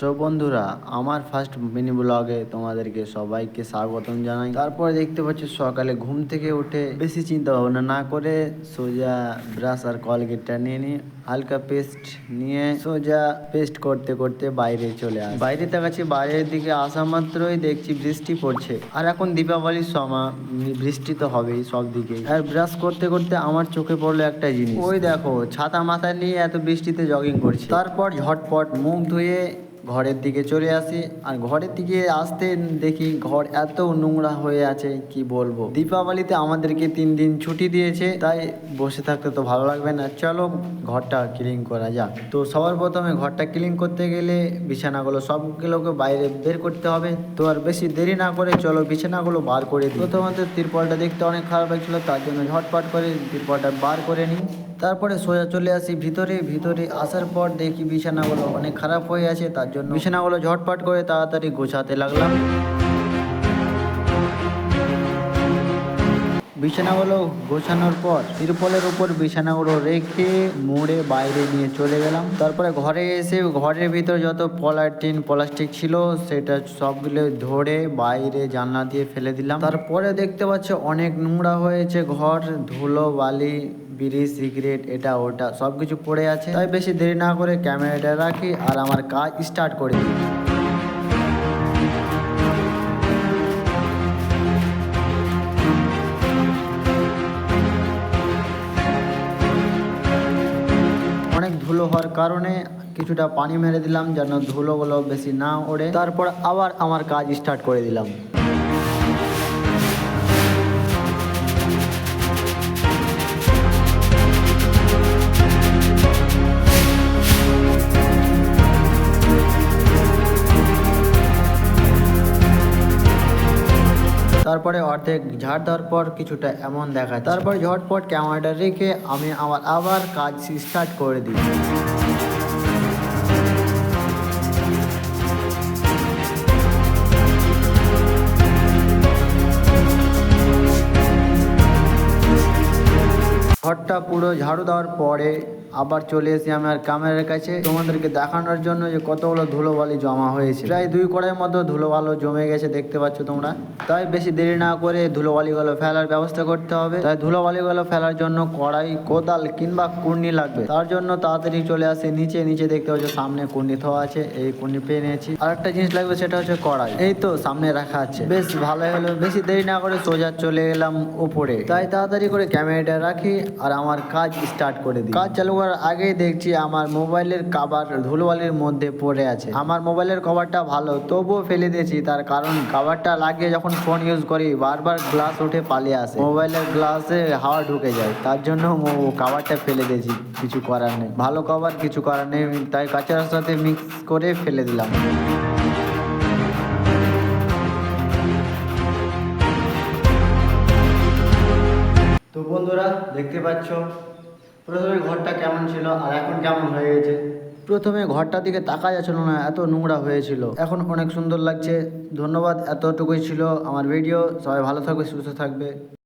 So বন্ধুরা, আমার first mini ব্লগে তোমাদেরকে সবাইকে স্বাগতম জানাই। তারপরে দেখতে পাচ্ছি সকালে ঘুম থেকে উঠে বেশি চিন্তা ভাবনা না করে সোজা ব্রাশ আর কলগেটটা নিয়ে নিই, হালকা পেস্ট নিয়ে সোজা পেস্ট করতে করতে বাইরে চলে আসি। বাইরে তাকাচ্ছি, বাইরের দিকে আসা মাত্রই দেখছি বৃষ্টি পড়ছে। আর এখন দীপাবলির সময়, বৃষ্টি তো হবেই সব দিকে। আর ব্রাশ করতে করতে আমার চোখে পড়লো একটা জিনিস, ওই দেখো ছাতা মাথায় নিয়ে এত বৃষ্টিতে জগিং করছে। তারপর ঝটপট মুখ ধুয়ে ঘরের দিকে চলে আসি। আর ঘরের দিকে আসতে দেখি ঘর এত নোংরা হয়ে আছে, কি বলবো। দীপাবলিতে আমাদেরকে 3 দিন ছুটি দিয়েছে, তাই বসে থাকতে তো ভালো লাগবে না, চলো ঘরটা ক্লিন করা যাক। তো সবার প্রথমে ঘরটা ক্লিন করতে গেলে বিছানাগুলো সবগুলোকে বাইরে বের করতে হবে। তো আর বেশি দেরি না করে চলো বিছানাগুলো বার করে দিই। প্রথমত তিরপলটা দেখতে অনেক খারাপ লাগছিল, তার জন্য ঝটপট করে তিরপলটা বার করে নিই। তারপরে সোজা চলে আসি ভিতরে আসার পর দেখি বিছানাগুলো অনেক খারাপ হয়ে আছে, তার জন্য বিছানাগুলো ঝটপট করে তাড়াতাড়ি গোছাতে লাগলাম। বিছানাগুলো গোছানোর পর তিরপলের উপর বিছানাগুলো রেখে মুড়ে বাইরে নিয়ে চলে গেলাম। তারপরে ঘরে এসে ঘরের ভিতর যত পলিথিন প্লাস্টিক ছিল সেটা সবগুলো ধরে বাইরে জানলা দিয়ে ফেলে দিলাম। তারপরে দেখতে পাচ্ছ অনেক নোংরা হয়েছে ঘর, ধুলো বালি বিড়ি সিগারেট এটা ওটা সবকিছু পড়ে আছে। তাই বেশি দেরি না করে ক্যামেরাটা রাখি আর আমার কাজ স্টার্ট করে দিই। অনেক ধুলো হওয়ার কারণে কিছুটা পানি মেরে দিলাম যেন ধুলোগুলো বেশি না ওড়ে। তারপর আবার আমার কাজ স্টার্ট করে দিলাম। তারপরে অর্ধেক ঝাড় দেওয়ার পর কিছুটা এমন দেখায়। তারপর ঝটপট ক্যামেরাটা রেখে আমি আবার কাজ স্টার্ট করে দিই। ঘরটা পুরো ঝাড়ু দেওয়ার পরে আবার চলে এসে আমার ক্যামেরার কাছে তোমাদেরকে দেখানোর জন্য যে কতগুলো ধুলোবালি জমা হয়েছে। প্রায় 2 কড়াইয়ের মতো ধুলোবালি জমে গেছে, দেখতে পাচ্ছ তোমরা। তাই বেশি দেরি না করে ধুলোবালিগুলো ফেলার ব্যবস্থা করতে হবে। তাই ধুলোবালিগুলো ফেলার জন্য কড়াই, কোদাল কিংবা কুর্নি লাগবে। তার জন্য তাড়াতাড়ি চলে আসে নিচে দেখতে পাচ্ছ সামনে কুর্নি থোয়া আছে, এই কুর্নি পেয়ে নিয়েছি। আর একটা জিনিস লাগবে, সেটা হচ্ছে কড়াই, এই তো সামনে রাখা আছে। বেশ ভালো হলো, বেশি দেরি না করে সোজা চলে গেলাম উপরে। তাই তাড়াতাড়ি করে ক্যামেরাটা রাখি আর আমার কাজ স্টার্ট করে দিই। কাজ চালু করার আগেই দেখছি আমার মোবাইলের কভার ধুলোবালির মধ্যে পড়ে আছে। আমার মোবাইলের কভারটা ভালো, তবুও ফেলে দিয়েছি। তার কারণ কভারটা লাগিয়ে যখন ফোন ইউজ করি বারবার গ্লাস উঠে পালিয়ে আসে, মোবাইলের গ্লাসে হাওয়া ঢুকে যায়, তার জন্য কভারটা ফেলে দিয়েছি। কিছু করার নেই, ভালো কভার কিছু করার নেই, তাই কাঁচার সাথে মিক্স করে ফেলে দিলাম। তো বন্ধুরা দেখতে পাচ্ছ প্রথমে ঘরটা কেমন ছিল আর এখন কেমন হয়ে গেছে। প্রথমে ঘরটার দিকে তাকা যাচ্ছিল না, এত নোংরা হয়েছিল, এখন অনেক সুন্দর লাগছে। ধন্যবাদ, এতটুকুই ছিল আমার ভিডিও। সবাই ভালো থাকবে, সুস্থ থাকবে।